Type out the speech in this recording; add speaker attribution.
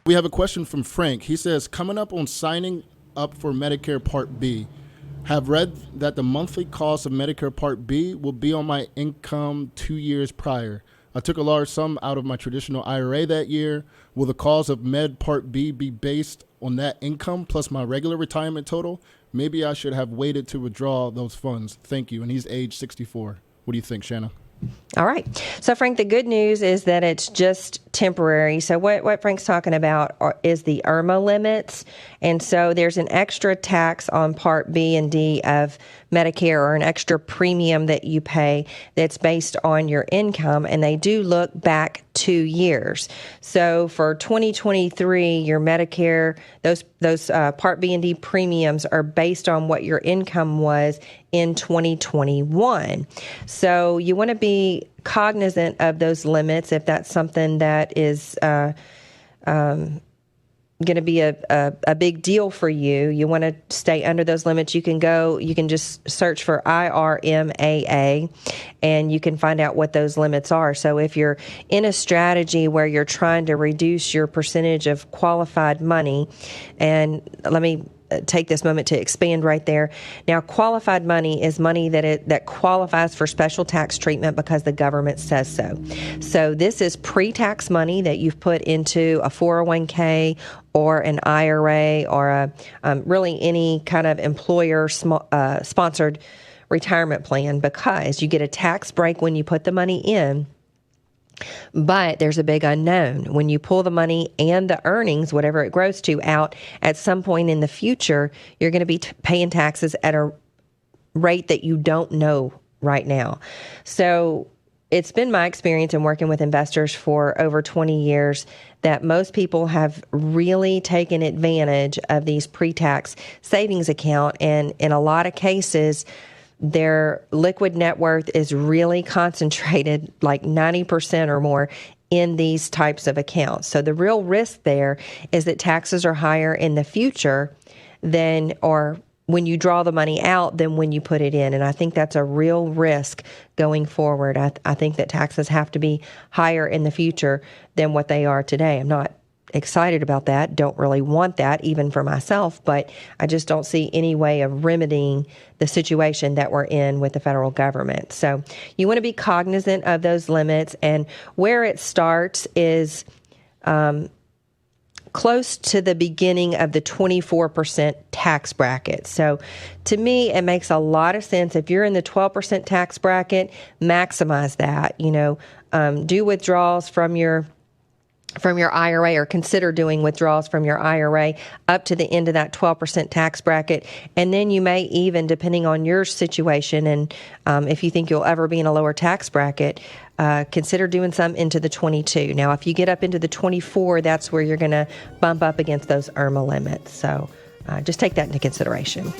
Speaker 1: We have a question from Frank. He says, coming up on signing up for Medicare Part B, have read that the monthly cost of Medicare Part B will be on my income 2 years prior. I took a large sum out of my traditional IRA that year. Will the cost of Med Part B be based on that income plus my regular retirement total? Maybe I should have waited to withdraw those funds. Thank you. And he's age 64. What do you think, Shanna?
Speaker 2: All right. So, Frank, the good news is that it's just temporary. So what Frank's talking about is the IRMAA limits. And so there's an extra tax on Part B and D of Medicare, or an extra premium that you pay that's based on your income. And they do look back 2 years. So for 2023, your Medicare, those Part B and D premiums are based on what your income was in 2021. So you want to be cognizant of those limits if that's something that is going to be a big deal for you. You want to stay under those limits. You can just search for IRMAA and you can find out what those limits are. So if you're in a strategy where you're trying to reduce your percentage of qualified money, and let me take this moment to expand right there. Now, qualified money is money that qualifies for special tax treatment because the government says so. So this is pre-tax money that you've put into a 401k or an IRA or really any kind of employer sponsored retirement plan, because you get a tax break when you put the money in. But there's a big unknown. When you pull the money and the earnings, whatever it grows to, out at some point in the future, you're going to be paying taxes at a rate that you don't know right now. So it's been my experience in working with investors for over 20 years that most people have really taken advantage of these pre-tax savings account. And in a lot of cases, their liquid net worth is really concentrated, like 90% or more, in these types of accounts. So the real risk there is that taxes are higher in the future than, or when you draw the money out, than when you put it in. And I think that's a real risk going forward. I think that taxes have to be higher in the future than what they are today. I'm not excited about that, don't really want that even for myself, but I just don't see any way of remedying the situation that we're in with the federal government. So you want to be cognizant of those limits, and where it starts is close to the beginning of the 24% tax bracket. So to me, it makes a lot of sense. If you're in the 12% tax bracket, maximize that. Do withdrawals from your IRA, or consider doing withdrawals from your IRA up to the end of that 12% tax bracket. And then you may even, depending on your situation, and if you think you'll ever be in a lower tax bracket, consider doing some into the 22. Now, if you get up into the 24, that's where you're going to bump up against those IRMAA limits. So just take that into consideration.